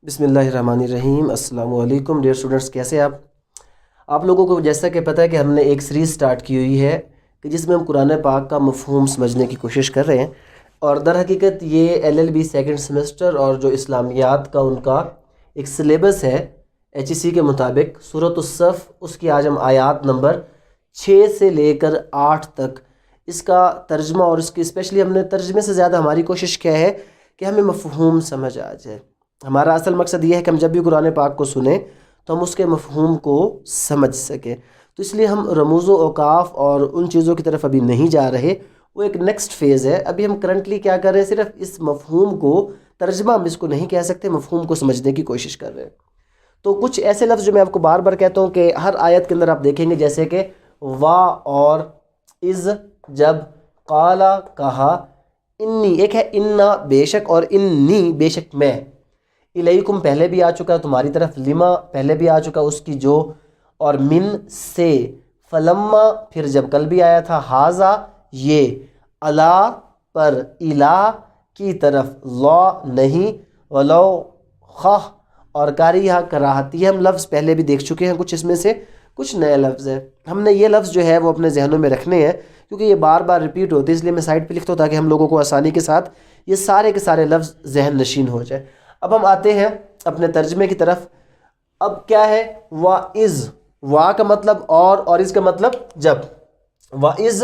بسم اللہ الرحمن الرحیم۔ السلام علیکم ڈیئر اسٹوڈنٹس، کیسے آپ لوگوں کو جیسا کہ پتہ ہے کہ ہم نے ایک سیریز سٹارٹ کی ہوئی ہے کہ جس میں ہم قرآن پاک کا مفہوم سمجھنے کی کوشش کر رہے ہیں، اور در حقیقت یہ LLB سیکنڈ سیمسٹر اور جو اسلامیات کا ان کا ایک سلیبس ہے HEC کے مطابق سورۃ الصف، اس کی آج ہم آیات نمبر 6 سے لے کر 8 تک اس کا ترجمہ، اور اس کی اسپیشلی ہم نے ترجمے سے زیادہ ہماری کوشش کیا ہے کہ ہمیں مفہوم سمجھ آ جائے۔ ہمارا اصل مقصد یہ ہے کہ ہم جب بھی قرآن پاک کو سنیں تو ہم اس کے مفہوم کو سمجھ سکیں، تو اس لیے ہم رموز و اوقاف اور ان چیزوں کی طرف ابھی نہیں جا رہے، وہ ایک نیکسٹ فیز ہے۔ ابھی ہم کرنٹلی کیا کر رہے ہیں، صرف اس مفہوم کو، ترجمہ ہم اس کو نہیں کہہ سکتے، مفہوم کو سمجھنے کی کوشش کر رہے ہیں۔ تو کچھ ایسے لفظ جو میں آپ کو بار بار کہتا ہوں کہ ہر آیت کے اندر آپ دیکھیں گے، جیسے کہ وا اور از، جب، قالا کہا، انی ایک ہے انا بے شک، اور انی بے شک میں، الیکم پہلے بھی آ چکا تمہاری طرف، لما پہلے بھی آ چکا اس کی جو، اور من سے، فلما پھر جب کل بھی آیا تھا، ہاذا یہ، الا پر، الہ کی طرف، لا نہیں، ولو خواہ، اور کاریہ کراہتی ہے۔ ہم لفظ پہلے بھی دیکھ چکے ہیں، کچھ اس میں سے کچھ نئے لفظ ہیں۔ ہم نے یہ لفظ جو ہے وہ اپنے ذہنوں میں رکھنے ہیں کیونکہ یہ بار بار ریپیٹ ہوتے ہیں، اس لیے میں سائٹ پہ لکھتا ہوں تاکہ ہم لوگوں کو آسانی کے ساتھ یہ سارے کے سارے لفظ ذہن نشین ہو جائے۔ اب ہم آتے ہیں اپنے ترجمے کی طرف۔ اب کیا ہے؟ وَإِذْ، وا کا مطلب اور اس کا مطلب جب۔ وَإِذْ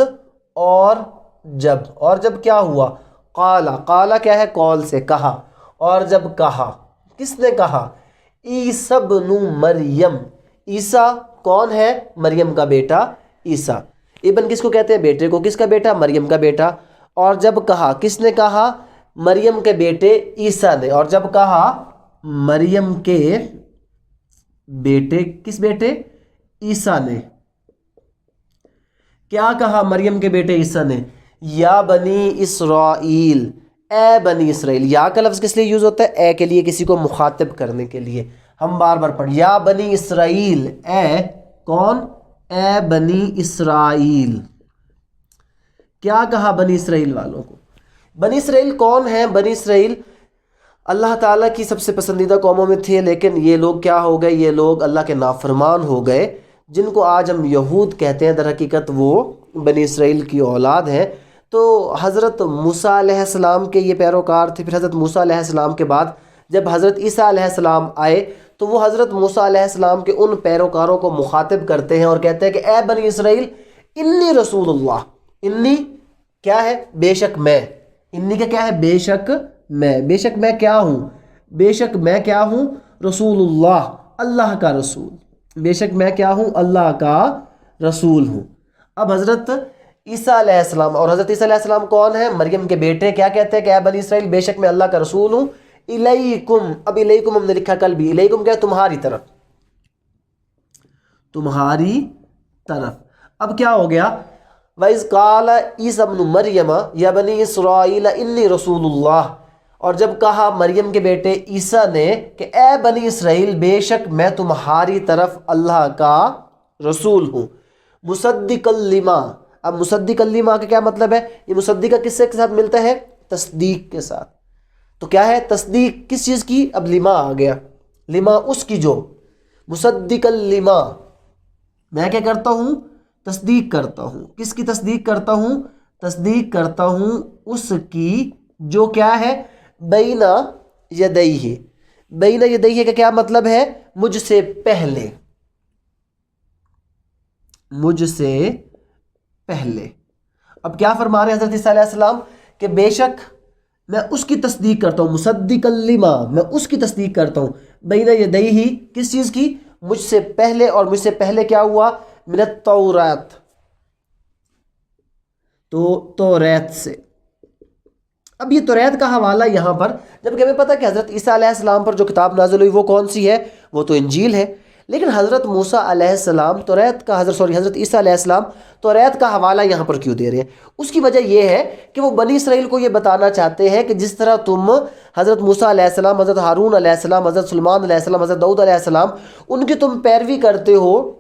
اور جب کیا ہوا؟ قالا، قالا کیا ہے؟ قول سے، کہا، اور جب کہا، کس نے کہا؟ عیسیٰ ابن مریم، عیسیٰ کون ہے؟ مریم کا بیٹا عیسیٰ۔ ابن کس کو کہتے ہیں؟ بیٹے کو۔ کس کا بیٹا؟ مریم کا بیٹا۔ اور جب کہا، کس نے کہا؟ مریم کے بیٹے عیسیٰ نے۔ اور جب کہا مریم کے بیٹے، کس بیٹے؟ عیسیٰ نے۔ کیا کہا مریم کے بیٹے عیسیٰ نے؟ یا بنی اسرائیل، اے بنی اسرائیل۔ یا کا لفظ کس لیے یوز ہوتا ہے؟ اے کے لیے، کسی کو مخاطب کرنے کے لیے۔ ہم بار بار پڑھ، یا بنی اسرائیل، اے کون؟ اے بنی اسرائیل۔ کیا کہا بنی اسرائیل والوں کو؟ بنی اسرائیل کون ہیں؟ بنی اسرائیل اللہ تعالیٰ کی سب سے پسندیدہ قوموں میں تھے، لیکن یہ لوگ کیا ہو گئے؟ یہ لوگ اللہ کے نافرمان ہو گئے، جن کو آج ہم یہود کہتے ہیں۔ در حقیقت وہ بنی اسرائیل کی اولاد ہیں۔ تو حضرت موسیٰ علیہ السلام کے یہ پیروکار تھے۔ پھر حضرت موسیٰ علیہ السلام کے بعد جب حضرت عیسیٰ علیہ السلام آئے تو وہ حضرت موسیٰ علیہ السلام کے ان پیروکاروں کو مخاطب کرتے ہیں اور کہتے ہیں کہ اے بنی اسرائیل، انی رسول اللہ، انی کیا ہے؟ بے شک میں۔ انی کا کیا ہے؟ بے شک میں۔ بے شک میں کیا ہوں؟ بے شک میں کیا ہوں؟ رسول اللہ، اللہ کا رسول۔ بے شک میں کیا ہوں؟ اللہ کا رسول ہوں۔ اب حضرت عیسیٰ علیہ السلام، اور حضرت عیسیٰ علیہ السلام کون ہیں؟ مریم کے بیٹے، کیا کہتے ہیں کہ اے بنی اسرائیل، بے شک میں اللہ کا رسول ہوں، الیکم۔ اب الیکم ہم نے لکھا کل بھی، الیکم کیا ہے؟ تمہاری طرف، تمہاری طرف۔ اب کیا ہو گیا؟ وَإِذْ قَالَ عِيسَىٰ ابْنُ مَرْيَمَ يَا بَنِي إِسْرَائِيلَ إِنِّي رَسُولُ اللَّهِ، اور جب کہا مریم کے بیٹے عیسیٰ نے کہ اے بنی اسرائیل، بے شک میں تمہاری طرف اللہ کا رسول ہوں، مصدقا لما۔ اب مصدقا لما کا کیا مطلب ہے؟ یہ مصدقہ کس سے کے ساتھ ملتا ہے؟ تصدیق کے ساتھ۔ تو کیا ہے؟ تصدیق کس چیز کی؟ اب لما آ گیا، لما اس کی جو، مصدقا لما، میں کیا کرتا ہوں؟ تصدیق کرتا ہوں۔ کس کی تصدیق کرتا ہوں؟ تصدیق کرتا ہوں اس کی جو کیا ہے؟ بین یدیہ۔ بین یدیہ کا کیا مطلب ہے؟ مجھ سے پہلے، مجھ سے پہلے۔ اب کیا فرما رہے ہیں حضرت عیسیٰ علیہ السلام کہ بے شک میں اس کی تصدیق کرتا ہوں، مصدقا لما، میں اس کی تصدیق کرتا ہوں، بین یدیہ، کس چیز کی؟ مجھ سے پہلے۔ اور مجھ سے پہلے کیا ہوا؟ من التورات، تو توریت سے۔ اب یہ توریت کا حوالہ یہاں پر، جبکہ ہمیں پتہ کہ حضرت عیسیٰ علیہ السلام پر جو کتاب نازل ہوئی وہ کون سی ہے؟ وہ تو انجیل ہے، لیکن حضرت موسیٰ علیہ السلام توریت کا، حضرت عیسیٰ علیہ السلام توریت کا حوالہ یہاں پر کیوں دے رہے ہیں؟ اس کی وجہ یہ ہے کہ وہ بنی اسرائیل کو یہ بتانا چاہتے ہیں کہ جس طرح تم حضرت موسیٰ علیہ السلام، حضرت ہارون علیہ السلام، حضرت سلیمان علیہ السلام، حضرت داؤد علیہ السلام، ان کی تم پیروی کرتے ہو،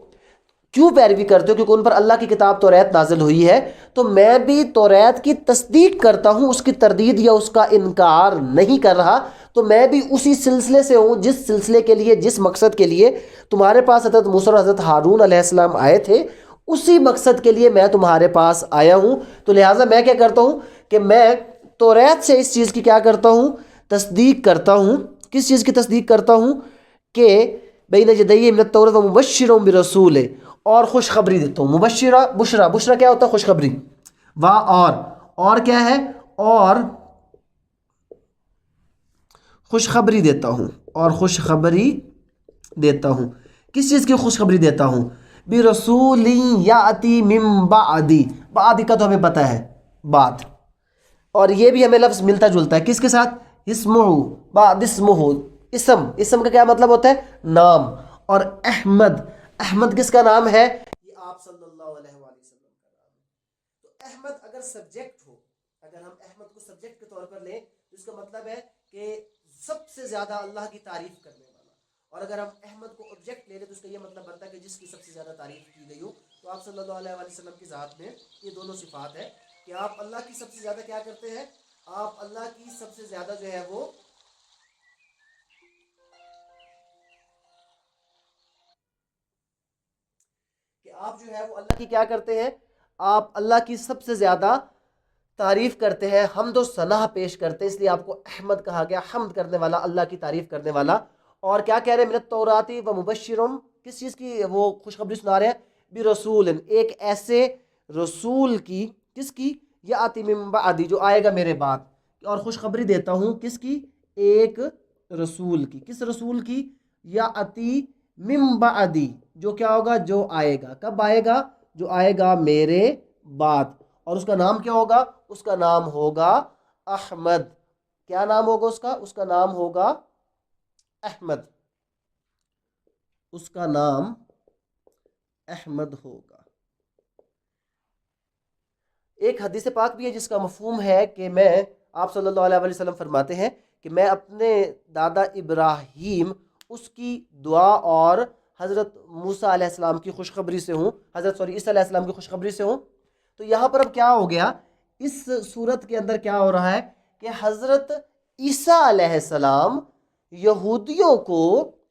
کیوں پیروی کرتے ہو؟ کیونکہ ان پر اللہ کی کتاب توریت نازل ہوئی ہے، تو میں بھی توریت کی تصدیق کرتا ہوں، اس کی تردید یا اس کا انکار نہیں کر رہا۔ تو میں بھی اسی سلسلے سے ہوں جس سلسلے کے لیے، جس مقصد کے لیے تمہارے پاس حضرت موسیٰ اور حضرت ہارون علیہ السلام آئے تھے، اسی مقصد کے لیے میں تمہارے پاس آیا ہوں۔ تو لہٰذا میں کیا کرتا ہوں کہ میں توریت سے اس چیز کی کیا کرتا ہوں؟ تصدیق کرتا ہوں۔ کس چیز کی تصدیق کرتا ہوں؟ کہ بین یدیہ من التوراۃ ومبشرا برسول، اور خوشخبری دیتا ہوں۔ مبشرہ، بشرا، بشرا کیا ہوتا ہے؟ خوشخبری۔ اور کیا ہے؟ اور خوشخبری دیتا ہوں، اور خوشخبری دیتا ہوں۔ کس چیز کی خوشخبری دیتا ہوں؟ برسول یاتی من بعدی، بعد کا تو ہمیں پتہ ہے بعد، اور یہ بھی ہمیں لفظ ملتا جلتا ہے کس کے ساتھ؟ اسمہ، بعد اسمہ، اسم کا کیا مطلب ہوتا ہے؟ نام۔ اور احمد، احمد کس کا نام ہے؟ یہ آپ صلی اللہ علیہ وآلہ وسلم کا نام ہے۔ تو احمد اگر سبجیکٹ ہو، اگر ہم احمد کو سبجیکٹ کے طور پر لیں تو اس کا مطلب ہے کہ سب سے زیادہ اللہ کی تعریف کرنے والا، اور اگر ہم احمد کو آبجیکٹ لے لیں تو اس کا یہ مطلب بنتا ہے کہ جس کی سب سے زیادہ تعریف کی گئی ہو۔ تو آپ صلی اللہ علیہ وآلہ وسلم کی ذات میں یہ دونوں صفات ہے کہ آپ اللہ کی سب سے زیادہ کیا کرتے ہیں؟ آپ اللہ کی سب سے زیادہ جو ہے وہ کہ آپ جو ہے وہ اللہ کی کیا کرتے ہیں؟ آپ اللہ کی سب سے زیادہ تعریف کرتے ہیں، حمد و ثنا پیش کرتے ہیں، اس لیے آپ کو احمد کہا گیا، حمد کرنے والا، اللہ کی تعریف کرنے والا۔ اور کیا کہہ رہے ہیں؟ من التوراۃ و مبشرم، کس چیز کی وہ خوشخبری سنا رہے ہیں؟ برسول، ایک ایسے رسول کی، کس کی؟ یاتی من بعدی، جو آئے گا میرے بعد، اور خوشخبری دیتا ہوں کس کی؟ ایک رسول کی۔ کس رسول کی؟ یاتی من بعدی، جو کیا ہوگا؟ جو آئے گا۔ کب آئے گا؟ جو آئے گا میرے بعد، اور اس کا نام کیا ہوگا؟ اس کا نام ہوگا احمد۔ کیا نام ہوگا اس کا؟ اس کا نام ہوگا احمد، اس کا نام احمد ہوگا۔ ایک حدیث پاک بھی ہے جس کا مفہوم ہے کہ میں، آپ صلی اللہ علیہ وسلم فرماتے ہیں کہ میں اپنے دادا ابراہیم، اس کی دعا اور حضرت موسیٰ علیہ السلام کی خوشخبری سے ہوں، عیسیٰ علیہ السلام کی خوشخبری سے ہوں۔ تو یہاں پر اب کیا ہو گیا؟ اس صورت کے اندر کیا ہو رہا ہے کہ حضرت عیسیٰ علیہ السلام یہودیوں کو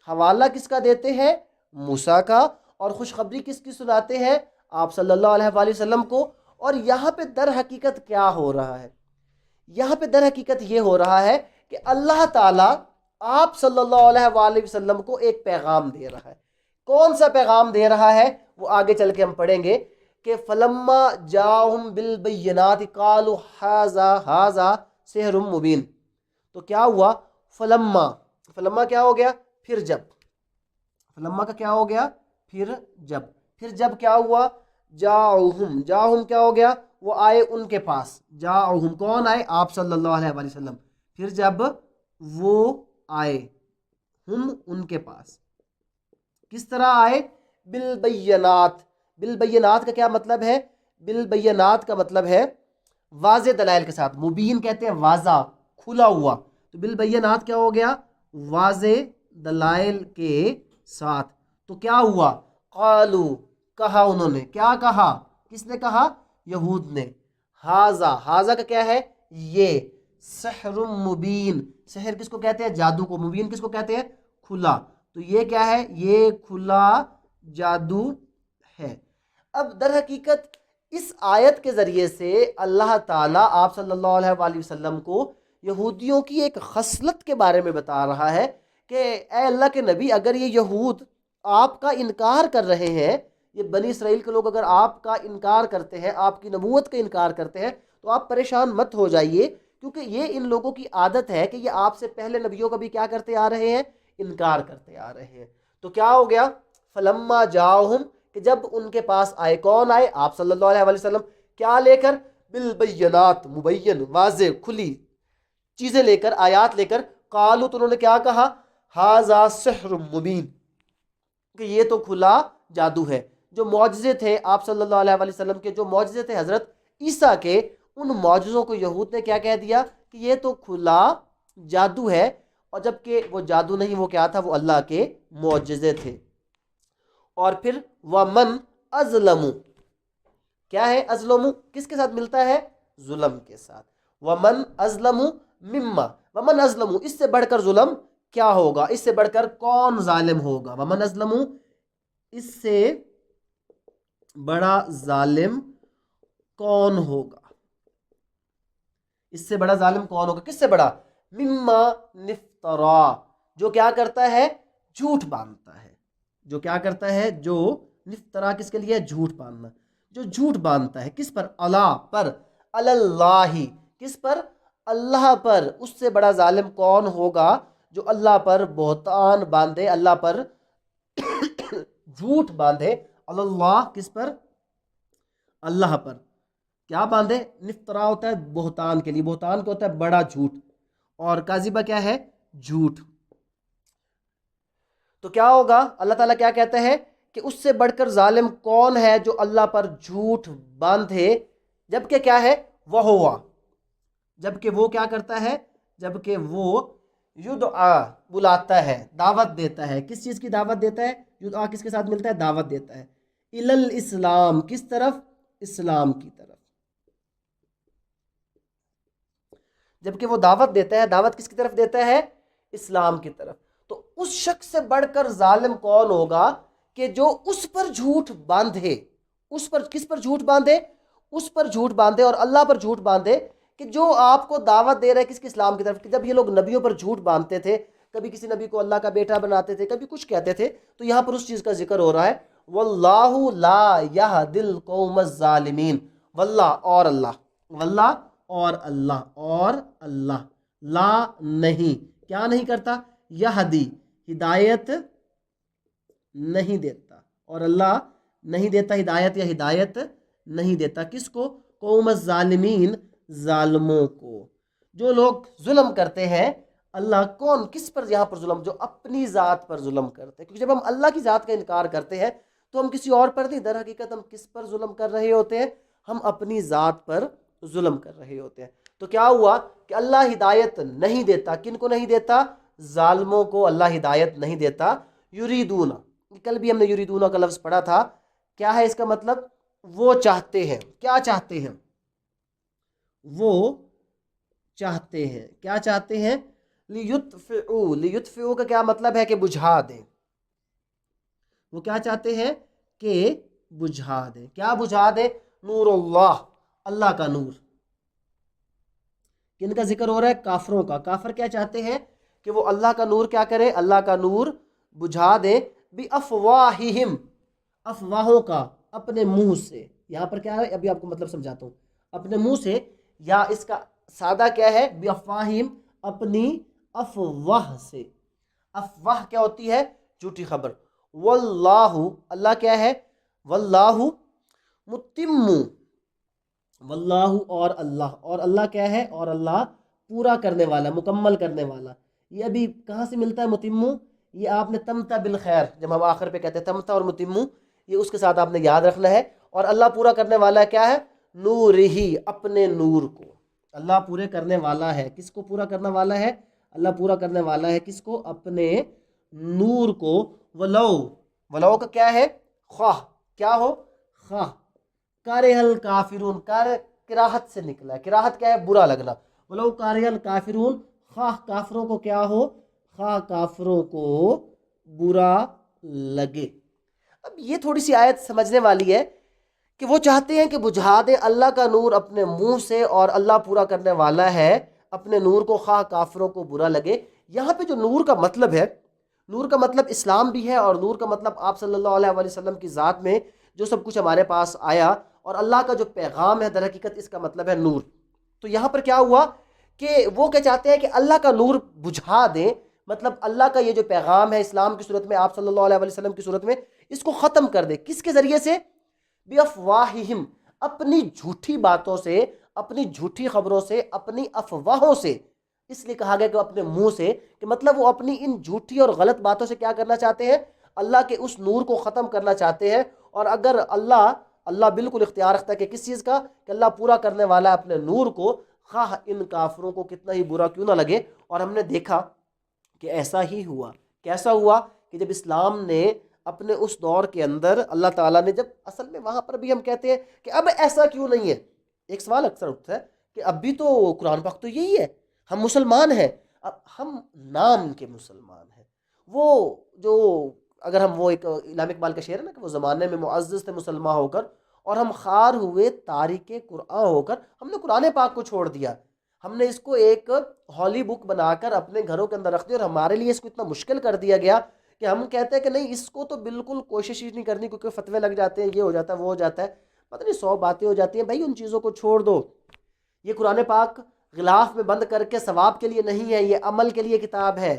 حوالہ کس کا دیتے ہیں؟ موسیٰ کا، اور خوشخبری کس کی سناتے ہیں؟ آپ صلی اللہ علیہ وآلہ وسلم کو۔ اور یہاں پہ در حقیقت کیا ہو رہا ہے؟ یہاں پہ در حقیقت یہ ہو رہا ہے کہ اللہ تعالیٰ آپ صلی اللہ علیہ وآلہ وسلم کو ایک پیغام دے رہا ہے۔ کون سا پیغام دے رہا ہے؟ وہ آگے چل کے ہم پڑھیں گے کہ فلما جاءہم بالبینات قالوا ھذا سحر مبین۔ تو کیا ہوا؟ فلما کیا ہو گیا؟ پھر جب۔ فلما کا کیا ہو گیا؟ پھر جب۔ پھر جب کیا ہوا؟ جاءہم کیا ہو گیا؟ وہ آئے ان کے پاس۔ جاءہم کون آئے؟ آپ صلی اللہ علیہ وآلہ وسلم۔ پھر جب وہ آئے، ہم ان کے پاس، کس طرح آئے؟ بالبینات۔ بالبینات کا کیا مطلب ہے؟ بالبینات کا مطلب ہے واضح دلائل کے ساتھ۔ مبین کہتے ہیں واضح، کھلا ہوا، تو بالبینات کیا ہو گیا؟ واضح دلائل کے ساتھ۔ تو کیا ہوا؟ قالو، کہا انہوں نے، کیا کہا؟ کس نے کہا؟ یہود نے۔ ھذا کا کیا ہے؟ یہ سحر مبین۔ سحر کس کو کہتے ہیں؟ جادو کو۔ مبین کس کو کہتے ہیں؟ کھلا۔ تو یہ کیا ہے؟ یہ کھلا جادو ہے۔ اب در حقیقت اس آیت کے ذریعے سے اللہ تعالیٰ آپ صلی اللہ علیہ وآلہ وسلم کو یہودیوں کی ایک خصلت کے بارے میں بتا رہا ہے کہ اے اللہ کے نبی، اگر یہ یہود آپ کا انکار کر رہے ہیں، یہ بنی اسرائیل کے لوگ اگر آپ کا انکار کرتے ہیں، آپ کی نبوت کا انکار کرتے ہیں، تو آپ پریشان مت ہو جائیے، کیونکہ یہ ان لوگوں کی عادت ہے کہ یہ آپ سے پہلے نبیوں کا بھی کیا کرتے آ رہے ہیں؟ انکار کرتے آ رہے ہیں۔ تو کیا ہو گیا؟ فلما جاءہم، کہ جب ان کے پاس آئے، کون آئے؟ آپ صلی اللہ علیہ وآلہ وسلم۔ کیا لے کر؟ بالبینات، مبین، واضح، کھلی چیزیں لے کر، آیات لے کر۔ قالوا، تو انہوں نے کیا کہا؟ ھذا سحر مبین، کہ یہ تو کھلا جادو ہے۔ جو معجزے تھے آپ صلی اللہ علیہ وآلہ وسلم کے، جو معجزے تھے حضرت عیسیٰ کے، ان معجزوں کو یہود نے کیا کہہ دیا کہ یہ تو کھلا جادو ہے، اور جبکہ وہ جادو نہیں، وہ کیا تھا؟ وہ اللہ کے معجزے تھے۔ اور پھر ومن اظلم، کیا ہے اظلم؟ کس کے ساتھ ملتا ہے؟ ظلم کے ساتھ. ومن اظلم مما، ومن اظلم اس سے بڑھ کر ظلم کیا ہوگا، اس سے بڑھ کر کون ظالم ہوگا؟ ومن اظلم اس سے بڑا ظالم کون ہوگا، اس سے بڑا ظالم کون ہوگا؟ کس سے بڑا؟ مما نفترا، جو کیا کرتا ہے؟ جھوٹ باندھتا ہے. جو کیا کرتا ہے؟ جو نفترا کس کے لیے؟ جھوٹ باندھنا. جو جھوٹ باندھتا ہے کس پر؟ اللہ پر، اللہ، کس پر؟ اللہ پر. اس سے بڑا ظالم کون ہوگا جو اللہ پر بہتان باندھے، اللہ پر جھوٹ باندھے. اللہ کس پر؟ اللہ پر. کیا باندھے؟ نفترا ہوتا ہے بہتان کے لیے. بہتان کو ہوتا ہے بڑا جھوٹ، اور کاذبہ کیا ہے؟ جھوٹ. تو کیا ہوگا؟ اللہ تعالیٰ کیا کہتے ہیں کہ اس سے بڑھ کر ظالم کون ہے جو اللہ پر جھوٹ باندھے، جبکہ کیا ہے؟ وہ ہوا، جبکہ وہ کیا کرتا ہے؟ جبکہ وہ یدعا بلاتا ہے، دعوت دیتا ہے. کس چیز کی دعوت دیتا ہے؟ یدعا کس کے ساتھ ملتا ہے؟ دعوت دیتا ہے. الاسلام، کس طرف؟ اسلام کی طرف. جبکہ وہ دعوت دیتا ہے، دعوت کس کی طرف دیتا ہے؟ اسلام کی طرف. تو اس شخص سے بڑھ کر ظالم کون ہوگا کہ جو اس پر جھوٹ باندھے، اس پر کس پر جھوٹ باندھے؟ اس پر جھوٹ باندھے اور اللہ پر جھوٹ باندھے کہ جو آپ کو دعوت دے رہے کس کے؟ اسلام کی طرف. کہ جب یہ لوگ نبیوں پر جھوٹ باندھتے تھے، کبھی کسی نبی کو اللہ کا بیٹا بناتے تھے، کبھی کچھ کہتے تھے، تو یہاں پر اس چیز کا ذکر ہو رہا ہے واللہ لا یہدی القوم الظالمین. واللہ اور اللہ، واللہ اور اللہ، اور اللہ لا نہیں، کیا نہیں کرتا؟ یہدی ہدایت نہیں دیتا، اور اللہ نہیں دیتا ہدایت، یا ہدایت نہیں دیتا کس کو؟ قوم الظالمین، ظالموں کو. جو لوگ ظلم کرتے ہیں، اللہ کون کس پر یہاں پر ظلم؟ جو اپنی ذات پر ظلم کرتے ہیں. کیونکہ جب ہم اللہ کی ذات کا انکار کرتے ہیں تو ہم کسی اور پر نہیں، در حقیقت ہم کس پر ظلم کر رہے ہوتے ہیں؟ ہم اپنی ذات پر ظلم کر رہے ہوتے ہیں. تو کیا ہوا کہ اللہ ہدایت نہیں دیتا. کن کو نہیں دیتا؟ ظالموں کو اللہ ہدایت نہیں دیتا. یریدون، کل بھی ہم نے یریدون کا لفظ پڑھا تھا. کیا ہے اس کا مطلب؟ وہ چاہتے ہیں. کیا چاہتے ہیں؟ وہ چاہتے ہیں. کیا چاہتے ہیں؟ لیطفئوا. لیطفئوا کا کیا مطلب ہے؟ کہ بجھا دیں. وہ کیا چاہتے ہیں؟ کہ بجھا دیں. کیا بجھا دیں؟ نور اللہ، اللہ کا نور. کن کا ذکر ہو رہا ہے؟ کافروں کا. کافر کیا چاہتے ہیں؟ کہ وہ اللہ کا نور کیا کرے؟ اللہ کا نور بجھا دیں. بِأَفْوَاهِهِمْ، افواہوں کا، اپنے منہ سے. یہاں پر کیا ہے؟ ابھی آپ کو مطلب سمجھاتا ہوں. اپنے منہ سے، یا اس کا سادہ کیا ہے؟ بِأَفْوَاهِهِمْ، اپنی افواہ سے. افواہ کیا ہوتی ہے؟ جھوٹی خبر. واللہ، اللہ کیا ہے؟ واللہ متم، واللہ اور اللہ، اور اللہ کیا ہے؟ اور اللہ پورا کرنے والا، مکمل کرنے والا. یہ ابھی کہاں سے ملتا ہے متمو؟ یہ آپ نے تمتا بالخیر، جب ہم آخر پہ کہتے ہیں تمتا اور متمو، یہ اس کے ساتھ آپ نے یاد رکھنا ہے. اور اللہ پورا کرنے والا ہے کیا ہے؟ نور ہی، اپنے نور کو. اللہ پورے کرنے والا ہے. کس کو پورا کرنے والا ہے؟ اللہ پورا کرنے والا ہے کس کو؟ اپنے نور کو. ولو، ولو کا کیا ہے؟ خواہ. کیا ہو؟ خواہ. کارہ الکافرون، کراہت سے نکلا ہے. کراہت کیا ہے؟ برا لگنا. ولو کارہ الکافرون، خواہ کافروں کو کیا ہو؟ خواہ کافروں کو برا لگے. اب یہ تھوڑی سی آیت سمجھنے والی ہے کہ وہ چاہتے ہیں کہ بجھا دے اللہ کا نور اپنے منہ سے، اور اللہ پورا کرنے والا ہے اپنے نور کو، خواہ کافروں کو برا لگے. یہاں پہ جو نور کا مطلب ہے، نور کا مطلب اسلام بھی ہے، اور نور کا مطلب آپ صلی اللہ علیہ وسلم کی ذات میں جو سب کچھ ہمارے پاس آیا، اور اللہ کا جو پیغام ہے، در حقیقت اس کا مطلب ہے نور. تو یہاں پر کیا ہوا کہ وہ کیا چاہتے ہیں کہ اللہ کا نور بجھا دیں. مطلب اللہ کا یہ جو پیغام ہے اسلام کی صورت میں، آپ صلی اللہ علیہ وسلم کی صورت میں، اس کو ختم کر دے. کس کے ذریعے سے؟ بِأَفْوَاهِهِمْ، اپنی جھوٹی باتوں سے، اپنی جھوٹی خبروں سے، اپنی افواہوں سے. اس لیے کہا گیا کہ اپنے منہ سے، کہ مطلب وہ اپنی ان جھوٹی اور غلط باتوں سے کیا کرنا چاہتے ہیں؟ اللہ کے اس نور کو ختم کرنا چاہتے ہیں. اور اگر اللہ بالکل اختیار رکھتا ہے کہ کس چیز کا؟ کہ اللہ پورا کرنے والا ہے اپنے نور کو، خواہ ان کافروں کو کتنا ہی برا کیوں نہ لگے. اور ہم نے دیکھا کہ ایسا ہی ہوا. کیسا ہوا؟ کہ جب اسلام نے اپنے اس دور کے اندر اللہ تعالیٰ نے جب اصل میں وہاں پر بھی ہم کہتے ہیں کہ اب ایسا کیوں نہیں ہے، ایک سوال اکثر اٹھتا ہے کہ اب بھی تو قرآن پاک تو یہی ہے، ہم مسلمان ہیں، اب ہم نام کے مسلمان ہیں، وہ جو اگر ہم وہ ایک علامہ اقبال کا شعر ہے نا کہ وہ زمانے میں معزز تھے مسلمان ہو کر اور ہم خار ہوئے تارک قرآن ہو کر، ہم نے قرآن پاک کو چھوڑ دیا، ہم نے اس کو ایک ہالی بک بنا کر اپنے گھروں کے اندر رکھ دیا، اور ہمارے لیے اس کو اتنا مشکل کر دیا گیا کہ ہم کہتے ہیں کہ نہیں اس کو تو بالکل کوشش ہی نہیں کرنی، کیونکہ فتوے لگ جاتے ہیں، یہ ہو جاتا ہے وہ ہو جاتا ہے، پتہ نہیں 100 باتیں ہو جاتی ہیں۔ بھائی ان چیزوں کو چھوڑ دو، یہ قرآن پاک غلاف میں بند کر کے ثواب کے لیے نہیں ہے، یہ عمل کے لیے کتاب ہے۔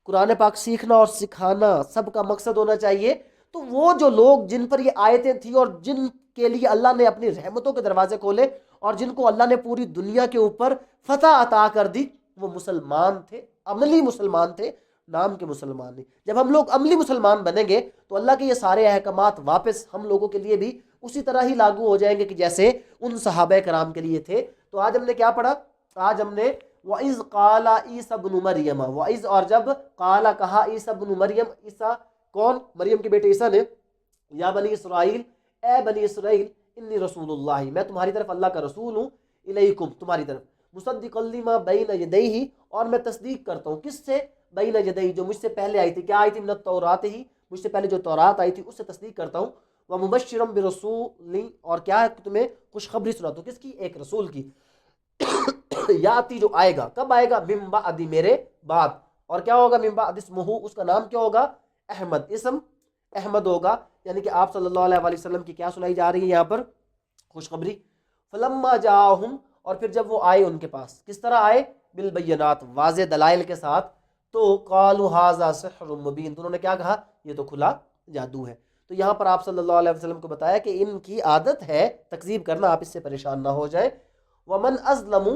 قرآن پاک سیکھنا اور سکھانا سب کا مقصد ہونا چاہیے۔ تو وہ جو لوگ جن پر یہ آیتیں تھیں اور جن کے لیے اللہ نے اپنی رحمتوں کے دروازے کھولے اور جن کو اللہ نے پوری دنیا کے اوپر فتح عطا کر دی، وہ مسلمان تھے، عملی مسلمان تھے، نام کے مسلمان نہیں۔ جب ہم لوگ عملی مسلمان بنیں گے تو اللہ کے یہ سارے احکامات واپس ہم لوگوں کے لیے بھی اسی طرح ہی لاگو ہو جائیں گے کہ جیسے ان صحابہ کرام کے لیے تھے۔ تو آج ہم نے کیا پڑھا؟ آج ہم نے وَإِذْ قَالَ عِيسَى ابْنُ مَرْيَمَ، وَإِذْ اور جب، قَالَ کہا، عیسیٰ ابن مریم، عیسیٰ کون؟ مریم کے بیٹے عیسیٰ نے، یا بنی اسرائیل، اے بنی اسرائیل، انی رسول اللہ، میں تمہاری طرف اللہ کا رسول ہوں، الیکم، تمہاری طرف، مصدقا لما بین یدیہ، اور میں تصدیق کرتا ہوں، کس سے؟ بین یدیہ، جو مجھ سے پہلے آئی تھی، کیا آئی تھی؟ من التوراۃ ہی، مجھ سے پہلے جو تورات آئی تھی اس سے تصدیق کرتا ہوں، ومبشرا برسول، اور کیا تمہیں خوشخبری سناتا ہوں، کس کی؟ ایک رسول کی، یاتی، جو آئے گا، کب آئے گا؟ من بعد، میرے بعد، اور کیا ہوگا؟ من بعد اسمہ، اس کا نام کیا ہوگا؟ احمد، اسم احمد ہوگا، یعنی کہ آپ صلی اللہ علیہ وسلم کی کیا سنائی جا رہی ہے یہاں پر؟ خوشخبری۔ فلما جاءہم، اور پھر جب وہ آئے ان کے پاس، کس طرح آئے؟ بالبینات، واضح دلائل کے ساتھ، تو قالوا ھذا سحر مبین، تو انہوں نے کیا کہا؟ یہ تو کھلا جادو ہے۔ تو یہاں پر آپ صلی اللہ علیہ وسلم کو بتایا کہ ان کی عادت ہے تکذیب کرنا، آپ اس سے پریشان نہ ہو جائیں۔ ومن ازلم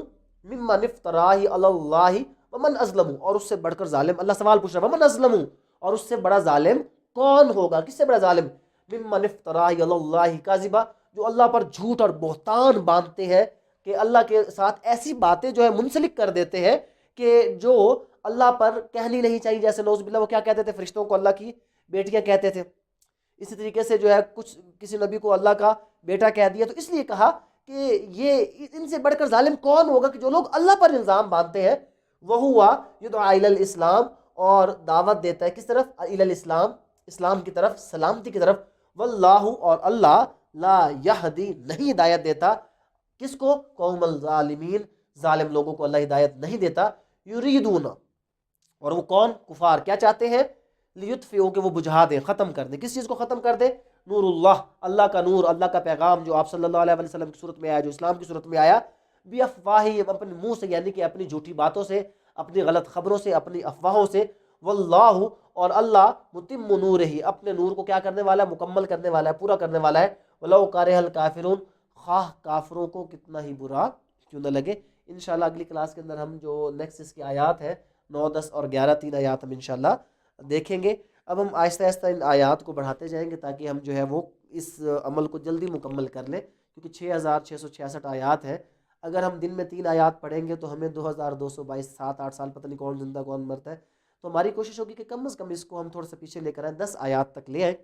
ممن افترا علی اللہ، ومن ازلم، اور اس سے بڑھ کر ظالم، اللہ سوال پوچھ رہا ہے، ومن ازلم، اور اس سے بڑا ظالم کون ہوگا؟ کس سے بڑا ظالم؟ ممن افترا علی اللہ کاذبا، جو اللہ پر جھوٹ اور بہتان باندھتے ہیں، کہ اللہ کے ساتھ ایسی باتیں جو ہے منسلک کر دیتے ہیں کہ جو اللہ پر کہنی نہیں چاہیے، جیسے نعوذ باللہ وہ کیا کہتے تھے؟ فرشتوں کو اللہ کی بیٹیاں کہتے تھے، اسی طریقے سے جو ہے کچھ کسی نبی کو اللہ کا بیٹا کہہ دیا۔ تو اس لیے کہا کہ یہ ان سے بڑھ کر ظالم کون ہوگا کہ جو لوگ اللہ پر الزام باندھتے ہیں، وہ ہوا یدعا الی الاسلام، اور دعوت دیتا ہے کس طرف؟ الی الاسلام، اسلام کی طرف، سلامتی کی طرف، واللہ، اور اللہ، لا یہدی، نہیں ہدایت دیتا، کس کو؟ قوم الظالمین، ظالم لوگوں کو اللہ ہدایت نہیں دیتا۔ یریدون، اور وہ کون؟ کفار، کیا چاہتے ہیں؟ لیطفئوا، کہ وہ بجھا دیں، ختم کر دیں، کس چیز کو ختم کر دیں؟ نور اللہ، اللہ کا نور، اللہ کا پیغام جو آپ صلی اللہ علیہ وسلم کی صورت میں آیا، جو اسلام کی صورت میں آیا، بافواہہم، اپنے منہ سے، یعنی کہ اپنی جھوٹی باتوں سے، اپنی غلط خبروں سے، اپنی افواہوں سے، واللہ، اور اللہ، متم نورہ، اپنے نور کو کیا کرنے والا ہے؟ مکمل کرنے والا ہے، پورا کرنے والا ہے، ولو کرہ الکافرون، خواہ کافروں کو کتنا ہی برا کیوں نہ لگے۔ انشاءاللہ اگلی کلاس کے اندر ہم جو نیکسٹ اس کی آیات ہے 9، 10 اور 11، 3 آیات ہم انشاءاللہ دیکھیں گے۔ اب ہم آہستہ آہستہ ان آیات کو بڑھاتے جائیں گے تاکہ ہم جو ہے وہ اس عمل کو جلدی مکمل کر لیں، کیونکہ 6666 آیات ہے۔ اگر ہم دن میں 3 آیات پڑھیں گے تو ہمیں 2222، 7-8 سال پتہ نہیں کون زندہ کون مرتا ہے، تو ہماری کوشش ہوگی کہ کم از کم اس کو ہم تھوڑا سا پیچھے لے کر آئیں، 10 آیات تک لے آئیں۔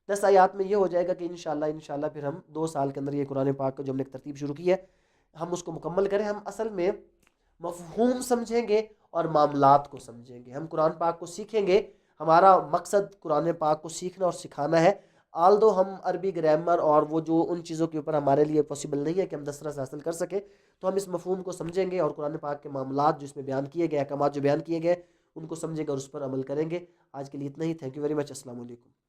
10 آیات میں یہ ہو جائے گا کہ انشاءاللہ پھر ہم 2 سال کے اندر یہ قرآن پاک کا جو ہم نے ایک ترتیب شروع کی ہے ہم اس کو مکمل کریں۔ ہم اصل میں مفہوم سمجھیں گے اور معاملات کو سمجھیں گے، ہم قرآن پاک کو سیکھیں گے، ہمارا مقصد قرآن پاک کو سیکھنا اور سکھانا ہے۔ آلدو ہم عربی گرامر اور وہ جو ان چیزوں کے اوپر ہمارے لیے پاسبل نہیں ہے کہ ہم دسترس حاصل کر سکیں، تو ہم اس مفہوم کو سمجھیں گے اور قرآن پاک کے معاملات جو اس میں بیان کیے گئے، احکامات جو بیان کیے گئے، ان کو سمجھیں گے اور اس پر عمل کریں گے۔ آج کے لیے اتنا ہی، تھینک یو ویری مچ، السلام علیکم۔